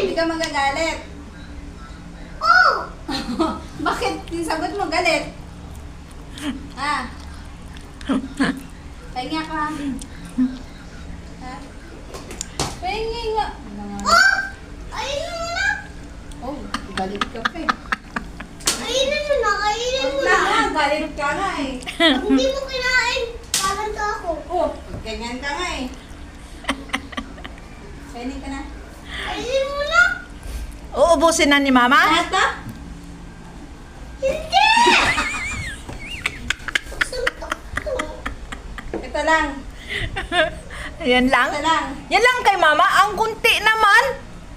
Hindi ka magagalit. Oh! Bakit yung sagot mo galit? Ah. Pahinga ka. Ha? Pahinga nga. Oh! Kainin mo na! Oh, galit ka pa eh. Kainin mo na, kainin mo Huwag na. na, galit ka nga eh. Pag hindi mo kinain, kalanta ako. Oh, ganyan ka nga eh. Pahinga ka na. Kainin mo na! Uubusin na ni Mama? Lahat na? Hindi! Suntok to. Ito lang. Yan lang? Ito lang. Yan lang kay Mama? Ang kunti naman.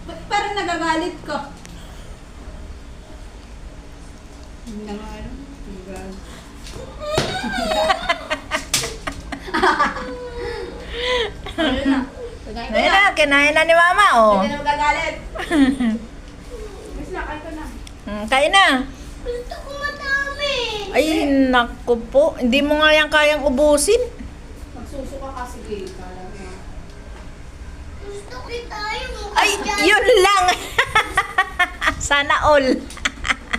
Ba't parang nagagalit ka? Hindi na nga alam. Ano na? Kinain ko Ayan na. na, kinain na ni Mama, oh. Hindi na magagalit. Mas na, kain ko na. Kain na. Gusto ko madami. Ay, naku po. Hindi mo nga yan kayang ubusin. Magsusuka ka, sige. Kala mo. Gusto kita yung Ay, yun lang. Sana all.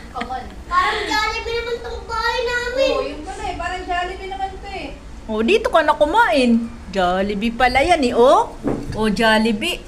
Come on. Parang Jollibee naman tong bahay namin. Oo, yun pala eh. Parang Jollibee naman to eh. Oh, dito ka na kumain. Jollibee pala yan eh, oh. Oh, Jollibee.